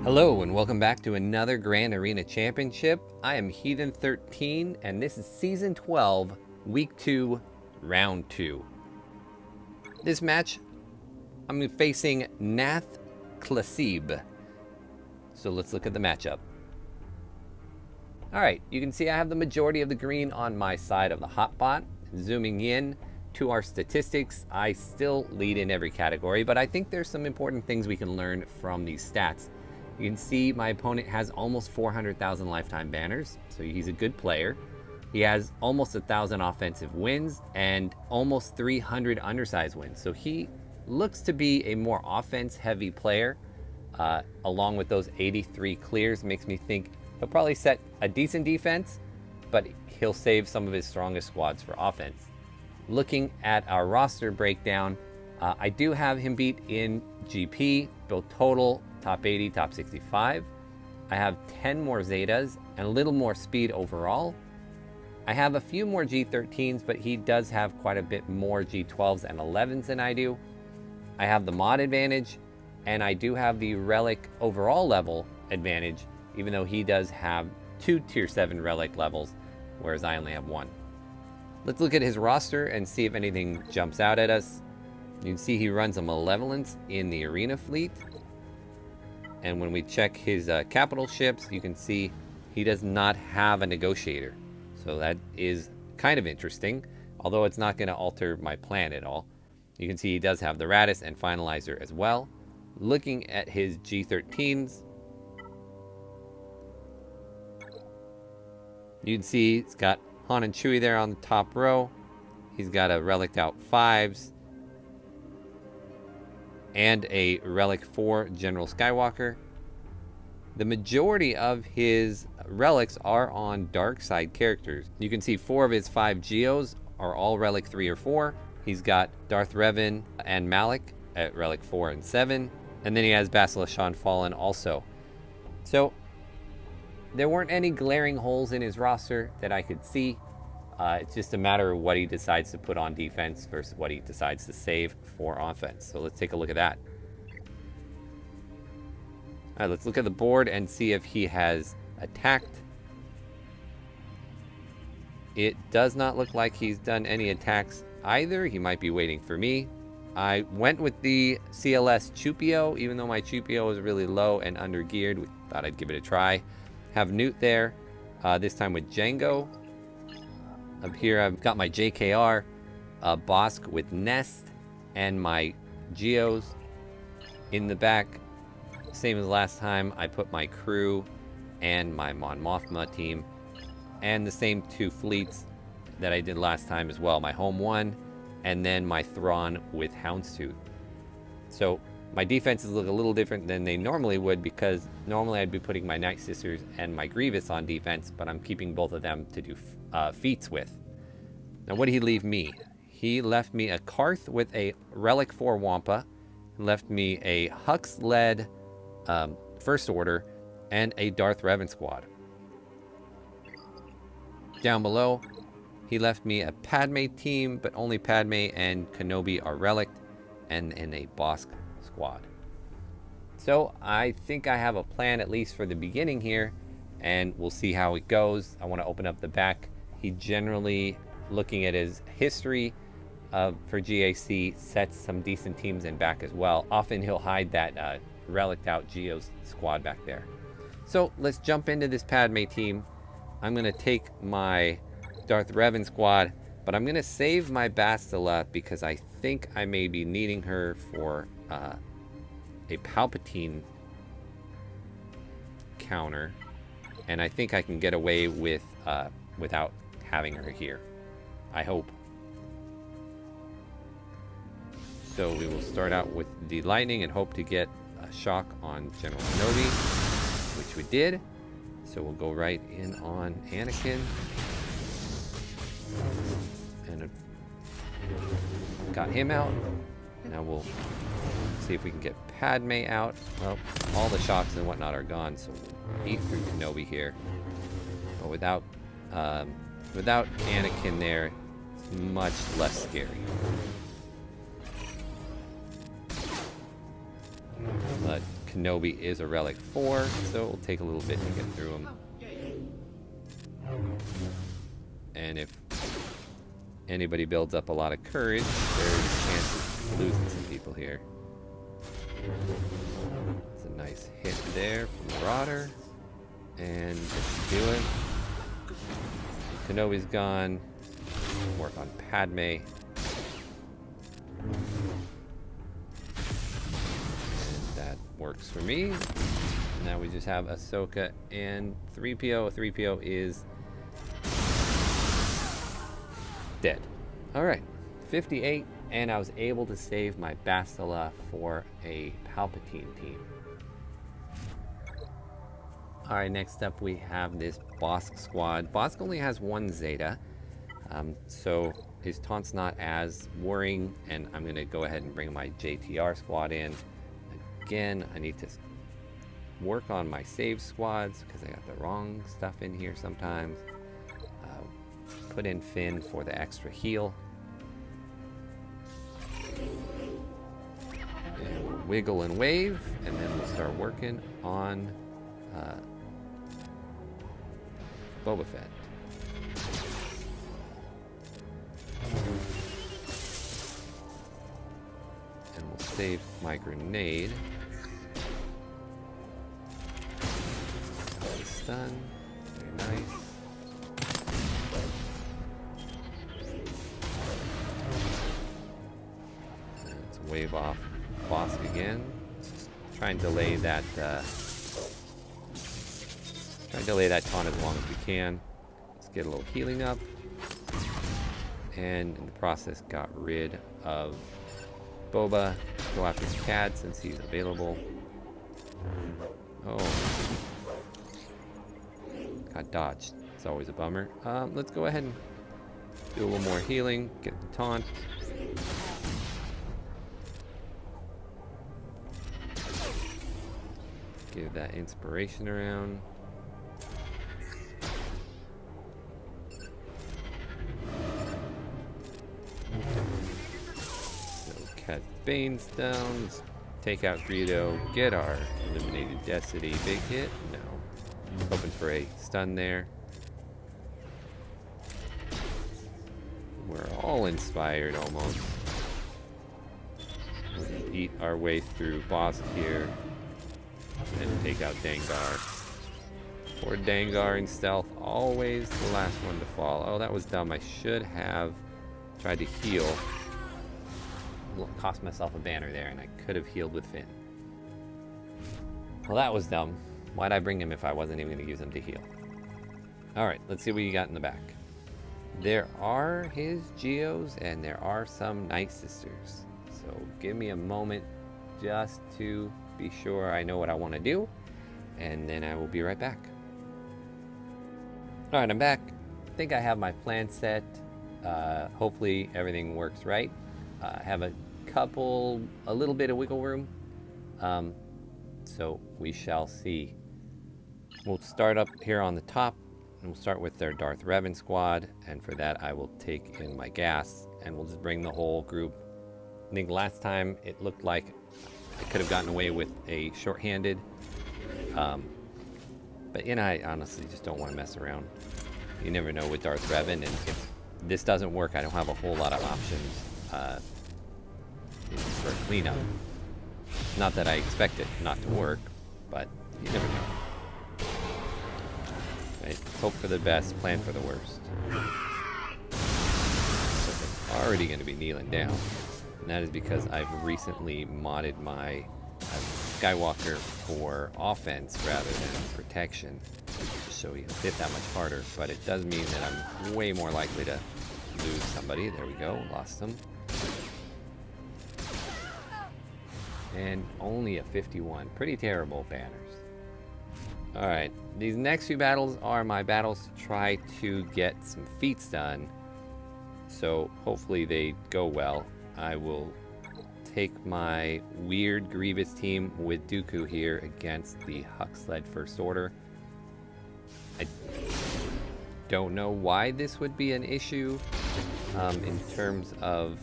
Hello and welcome back to another Grand Arena Championship. I am Heathen13 and this is Season 12, Week 2, Round 2. This match, I'm facing Nath Klasib. So let's look at the matchup. Alright, you can see I have the majority of the green on my side of the hotbot. Zooming in to our statistics, I still lead in every category, but I think there's some important things we can learn from these stats. You can see my opponent has almost 400,000 lifetime banners, so he's a good player. He has almost 1,000 offensive wins and almost 300 undersize wins. So he looks to be a more offense-heavy player, along with those 83 clears. Makes me think he'll probably set a decent defense, but he'll save some of his strongest squads for offense. Looking at our roster breakdown, I do have him beat in GP, both total, top 80, top 65. I have 10 more Zetas and a little more speed overall. I have a few more G13s, but he does have quite a bit more G12s and 11s than I do. I have the mod advantage, and I do have the relic overall level advantage, even though he does have 2 tier 7 relic levels, whereas I only have 1. Let's look at his roster and see if anything jumps out at us. You can see he runs a Malevolence in the arena fleet. And when we check his capital ships, you can see he does not have a negotiator. So that is kind of interesting, although it's not going to alter my plan at all. You can see he does have the Radis and Finalizer as well. Looking at his G13s, you can see he's got Han and Chewie there on the top row. He's got a Relic out 5s. And a Relic 4 General Skywalker. The majority of his relics are on dark side characters. You can see 4 of his 5 Geos are all Relic 3 or 4. He's got Darth Revan and Malak at Relic 4 and 7. And then he has Basilisk Shan Fallen also. So there weren't any glaring holes in his roster that I could see. It's just a matter of what he decides to put on defense versus what he decides to save for offense. So let's take a look at that. All right, let's look at the board and see if he has attacked. It does not look like he's done any attacks either. He might be waiting for me. I went with the CLS Chupio, even though my Chupio is really low and under geared. We thought I'd give it a try. Have Newt there, this time with Django. Up here I've got my JKR, Bosk with Nest, and my Geos. In the back, same as last time, I put my crew and my Mon Mothma team, and the same 2 fleets that I did last time as well, my home one, and then my Thrawn with Houndstooth. So my defenses look a little different than they normally would, because normally I'd be putting my Night Sisters and my Grievous on defense, but I'm keeping both of them to do feats with. Now what did he leave me? He left me a Karth with a Relic 4 Wampa, left me a Hux-led First Order, and a Darth Revan squad. Down below, he left me a Padme team, but only Padme and Kenobi are relicked, and in a Bosk squad. So I think I have a plan, at least for the beginning here, and we'll see how it goes. I want to open up the back. He generally, looking at his history for GAC, sets some decent teams in back as well. Often he'll hide that relic out Geos squad back there. So let's jump into this Padme team. I'm going to take my Darth Revan squad, but I'm going to save my Bastila because I think I may be needing her for a Palpatine counter, and I think I can get away with without having her here. I hope. So we will start out with the lightning and hope to get a shock on General Kenobi, which we did. So we'll go right in on Anakin. And got him out. Now we'll see if we can get Padme out. Well, all the shocks and whatnot are gone, so we'll eat through Kenobi here. But without Anakin there, it's much less scary. But Kenobi is a relic 4, so it'll take a little bit to get through him. And if anybody builds up a lot of courage, there's a chance of losing some people here. It's a nice hit there from Marauder. And let's do it. Kenobi's gone. Work on Padme. And that works for me. Now we just have Ahsoka and 3PO. 3PO is dead. Alright, 58, and I was able to save my Bastila for a Palpatine team. Alright, next up we have this Bosk squad. Bosk only has 1 Zeta, so his taunt's not as worrying, and I'm going to go ahead and bring my JTR squad in. Again, I need to work on my save squads because I got the wrong stuff in here sometimes. Put in Finn for the extra heal. And we'll wiggle and wave, and then we'll start working on Boba Fett. And we'll save my grenade. Stun. Very nice. Let's wave off Bosk again. Try and delay that taunt as long as we can. Let's get a little healing up. And in the process got rid of Boba. Go after Cad since he's available. Oh. Got dodged. It's always a bummer. Let's go ahead and do a little more healing. Get the taunt. Give that inspiration around. So Cat Bane's down. Let's take out Greedo. Get our eliminated Destiny. Big hit? No. Hoping for a stun there. We're all inspired almost. We'll eat our way through Bosk here. And take out Dengar. Poor Dengar in stealth, always the last one to fall. Oh, that was dumb. I should have tried to heal. Cost myself a banner there, and I could have healed with Finn. Well, that was dumb. Why'd I bring him if I wasn't even going to use him to heal? Alright, let's see what you got in the back. There are his Geos, and there are some Night Sisters. So give me a moment just to be sure I know what I want to do, and then I will be right back. Alright, I'm back. I think I have my plan set. Hopefully everything works right. I have a little bit of wiggle room. So we shall see. We'll start up here on the top, and we'll start with their Darth Revan squad, and for that I will take in my gas, and we'll just bring the whole group. I think last time it looked like I could have gotten away with a shorthanded, but I honestly just don't want to mess around. You never know with Darth Revan, and if this doesn't work, I don't have a whole lot of options for a cleanup. Not that I expect it not to work, but you never know. Right? Hope for the best, plan for the worst. So I'm already going to be kneeling down, and that is because I've recently modded my Skywalker for offense rather than protection, so he'll hit that much harder, but it does mean that I'm way more likely to lose somebody. There we go, lost him. And only a 51. Pretty terrible banners. Alright, these next few battles are my battles to try to get some feats done. So hopefully they go well. I will take my weird Grievous team with Dooku here against the Huxled First Order. I don't know why this would be an issue in terms of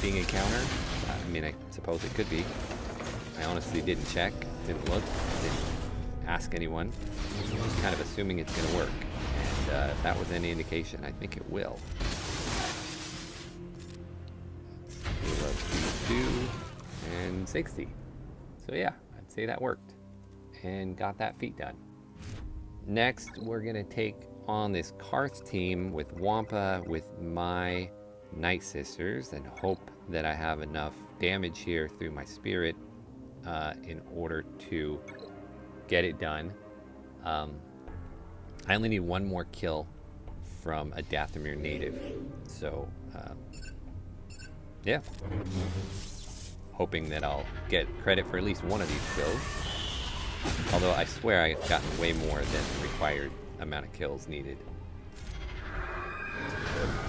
being a counter. I mean, I suppose it could be. I honestly didn't check, didn't look, didn't ask anyone. I'm just kind of assuming it's going to work. And if that was any indication, I think it will. 2 and 60. So yeah, I'd say that worked and got that feat done. Next, we're going to take on this Karth team with Wampa with my Night Sisters and hope that I have enough damage here through my spirit in order to get it done. I only need one more kill from a Dathomir native, so yeah, hoping that I'll get credit for at least one of these kills, although I swear I've gotten way more than the required amount of kills needed.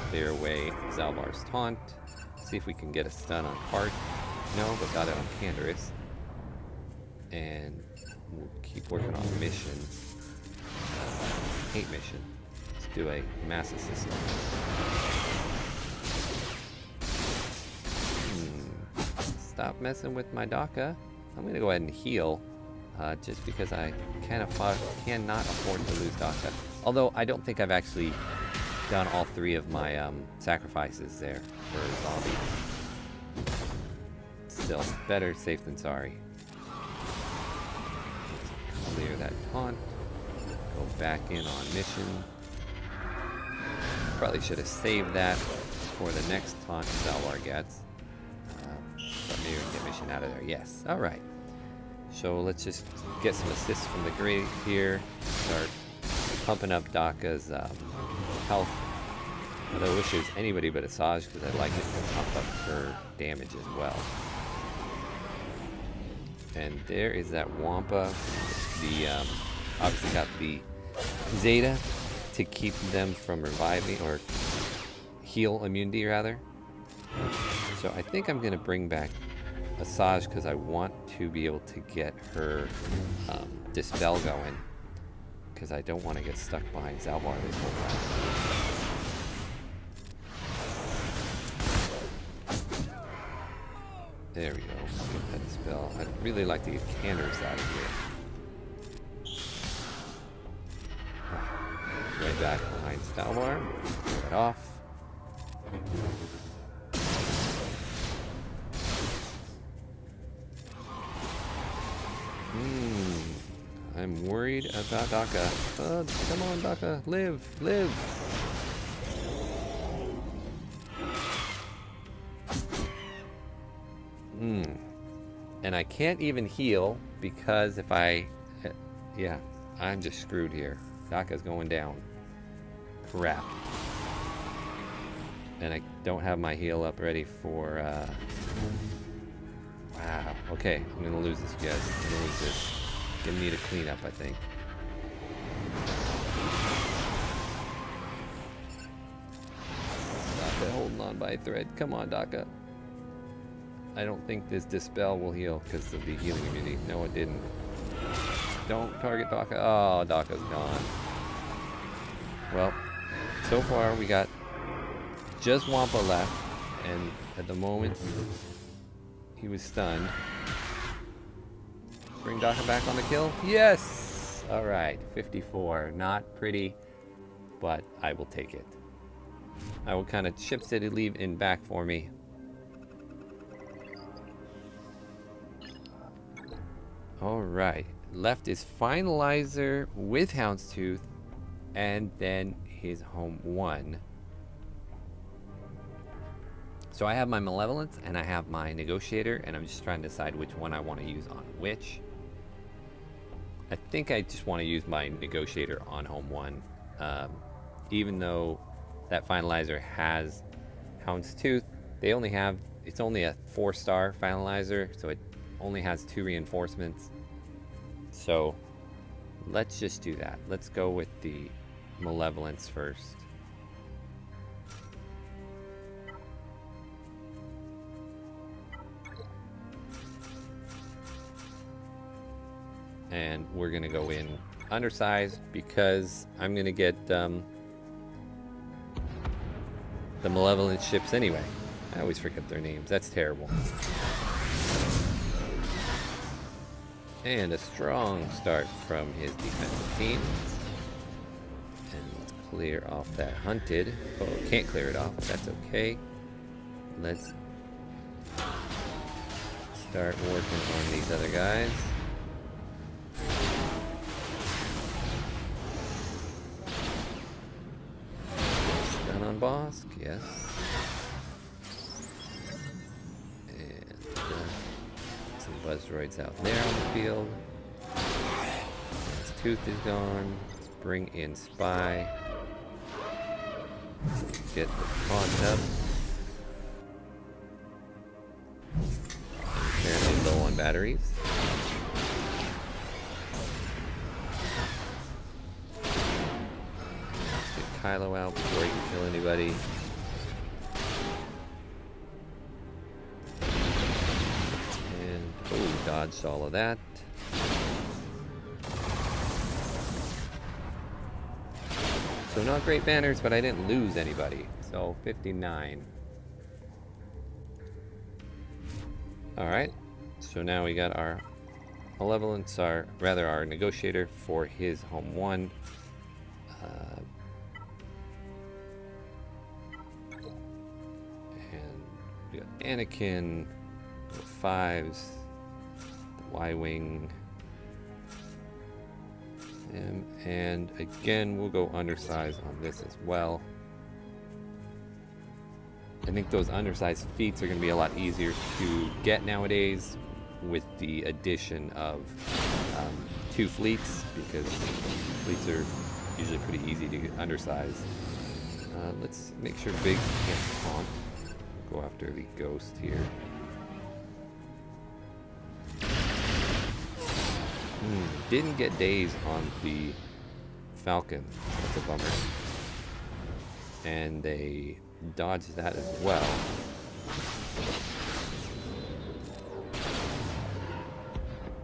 Clear away Zalbar's taunt. See if we can get a stun on Karth. No, but got it on Canderous. And we'll keep working on mission. Hate mission. Let's do a mass assistant. Stop messing with my Daka. I'm gonna go ahead and heal, just because I cannot afford to lose Daka. Although I don't think I've actually done all 3 of my sacrifices there for zombie. Still, better safe than sorry. Clear that taunt. Go back in on mission. Probably should have saved that for the next taunt Zalbar gets. But maybe we can get mission out of there. Yes. Alright. So let's just get some assists from the grave here. Start pumping up Daka's health. Although I wish it was anybody but Asajj, because I'd like it to pump up her damage as well. And there is that Wampa. The obviously got the Zeta to keep them from reviving, or heal immunity rather. So I think I'm going to bring back Asajj because I want to be able to get her Dispel going, because I don't want to get stuck behind Zalbar this whole time. There we go. Get that Dispel. I'd really like to get Canderous out of here. Right back behind Zalbar. Get that off. I'm worried about Daka. Come on, Daka. Live. Live. And I can't even heal because if I... yeah, I'm just screwed here. Daka's going down. Crap. And I don't have my heal up ready for... wow. Okay, I'm gonna lose this, guys. I'm gonna lose this. Gonna need a cleanup, I think. Daka holding on by a thread. Come on, Daka. I don't think this Dispel will heal because of the healing immunity. No, it didn't. Don't target Daka. Oh, Daka's gone. Well, so far we got just Wampa left, and at the moment he was stunned. Bring Daka back on the kill. Yes! Alright, 54. Not pretty, but I will take it. I will kind of Chip City leave in back for me. Alright, left is Finalizer with Houndstooth, and then his home 1. So I have my Malevolence and I have my Negotiator, and I'm just trying to decide which one I want to use on which. I think I just want to use my Negotiator on home 1, even though that Finalizer has Houndstooth. They only have, it's only a 4-star Finalizer, so it only has 2 reinforcements. So let's just do that. Let's go with the Malevolence first. And we're gonna go in undersized because I'm gonna get the Malevolent ships anyway. I always forget their names. That's terrible. And a strong start from his defensive team. And let's clear off that hunted. Oh, can't clear it off, but that's okay. Let's start working on these other guys. Stun on Bosk, yes. And some Buzzroids out there on the field. His Tooth is gone. Let's bring in Spy. Get the pawns up. Apparently low on batteries. Let's get Kylo out before he can kill anybody. And oh, dodged all of that. So not great banners, but I didn't lose anybody. So 59. Alright, so now we got our Malevolence, our Negotiator for his home 1. And we got Anakin, the 5s, the Y-Wing. And again, we'll go undersize on this as well. I think those undersized feats are going to be a lot easier to get nowadays with the addition of 2 fleets, because fleets are usually pretty easy to undersize. Let's make sure Biggs can't taunt. Go after the Ghost here. Didn't get days on the Falcon. That's a bummer. And they dodged that as well.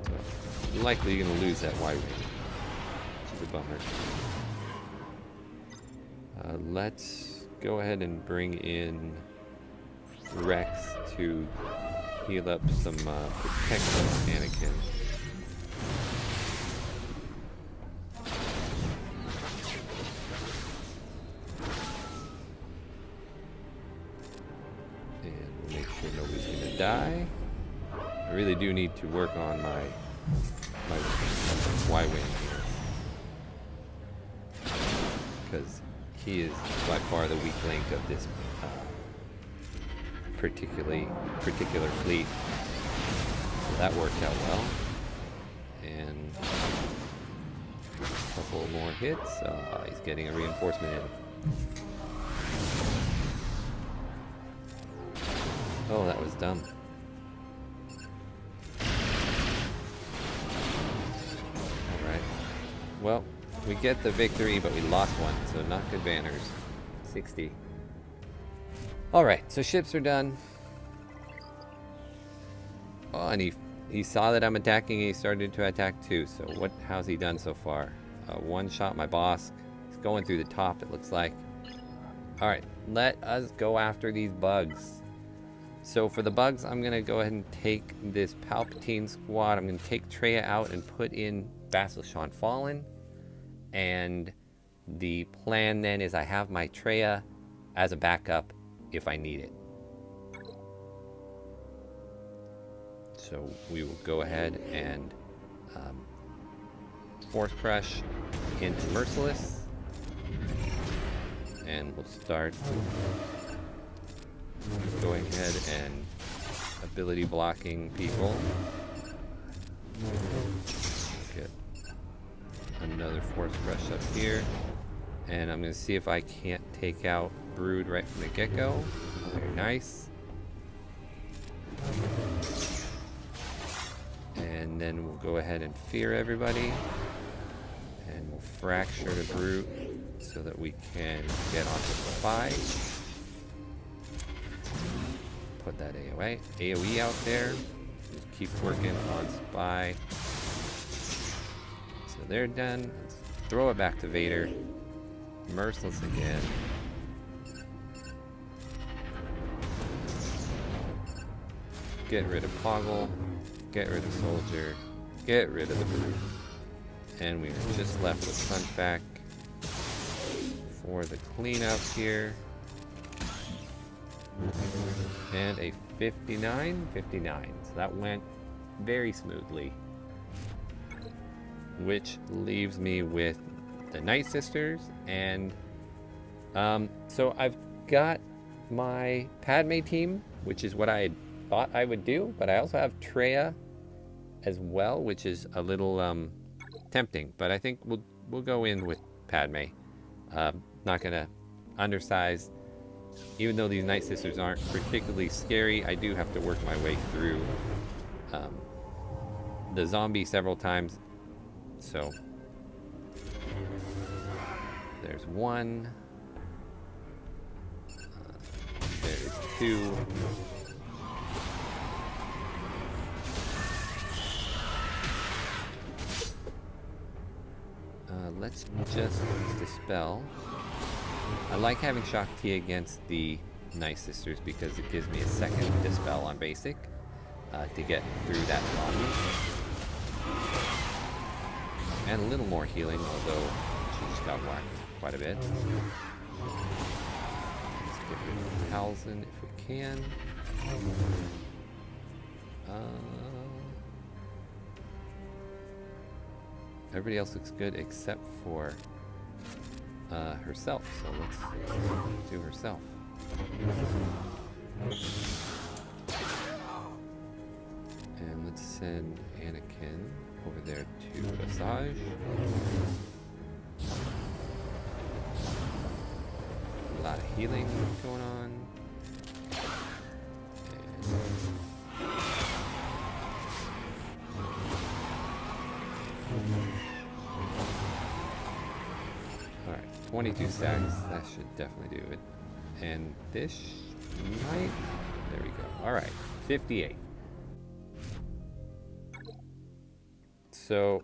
So likely you're going to lose that Y-Wing, which is a bummer. Let's go ahead and bring in Rex to heal up some protection on Anakin. Die. I really do need to work on my Y-Wing here, because he is by far the weak link of this particular fleet. So that worked out well. And a couple more hits. He's getting a reinforcement in. Oh, that was dumb. Alright. Well, we get the victory, but we lost one, so not good banners. 60. Alright, so ships are done. Oh, and he saw that I'm attacking, and he started to attack too. So how's he done so far? One shot my boss. He's going through the top, it looks like. Alright, let us go after these bugs. So for the bugs, I'm going to go ahead and take this Palpatine squad. I'm going to take Traya out and put in Bastila Fallen. And the plan then is I have my Traya as a backup if I need it. So we will go ahead and Force Crush into Merciless. And we'll start going ahead and ability blocking people. Get another Force Rush up here. And I'm going to see if I can't take out Brood right from the get-go. Very nice. And then we'll go ahead and fear everybody. And we'll fracture the Brute so that we can get onto the Spy. Put that AoE out there. Just keep working on Spy. So they're done. Let's throw it back to Vader. Merciless again. Get rid of Poggle. Get rid of Soldier. Get rid of the brute. And we are just left with Sunfac for the cleanup here. And a 59. So that went very smoothly. Which leaves me with the Night Sisters. And so I've got my Padme team, which is what I thought I would do. But I also have Traya as well, which is a little tempting. But I think we'll go in with Padme. Not gonna undersize. Even though these Night Sisters aren't particularly scary, I do have to work my way through the zombie several times. So there's one. There's two. Let's just dispel. I like having Shock T against the Night Sisters because it gives me a second dispel on basic to get through that zombie. And a little more healing, although she just got whacked quite a bit. Let's get rid of Talzin if we can. Everybody else looks good except for herself, so let's do herself. And let's send Anakin over there to Asajj. A lot of healing going on. Alright, 22 stacks, that should definitely do it. And this might... There we go. Alright, 58. So,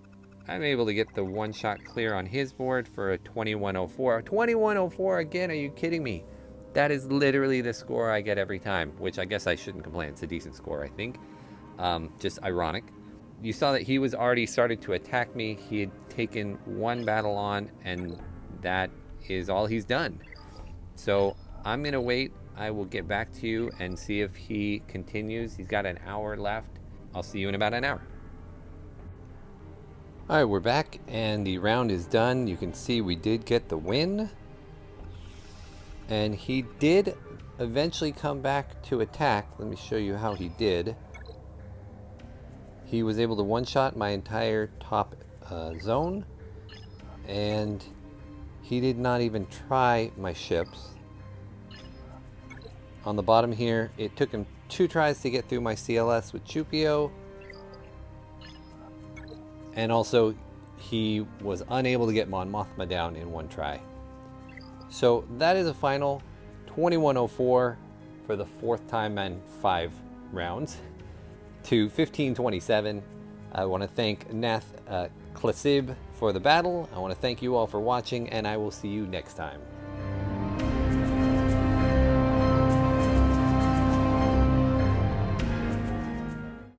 I'm able to get the one-shot clear on his board for a 2104. 2104 again, are you kidding me? That is literally the score I get every time, which I guess I shouldn't complain. It's a decent score, I think. Just ironic. You saw that he was already started to attack me. He had taken one battle on, and that is all he's done. So I'm gonna wait. I will get back to you and see if he continues. He's got an hour left. I'll see you in about an hour. All right, we're back and the round is done. You can see we did get the win. And he did eventually come back to attack. Let me show you how he did. He was able to one-shot my entire top zone, and he did not even try my ships. On the bottom here, it took him 2 tries to get through my CLS with Chupio, and also he was unable to get Mon Mothma down in 1 try. So that is a final 2104 for the 4th time in 5 rounds. To 1527. I want to thank Nath Klasib for the battle. I want to thank you all for watching, and I will see you next time.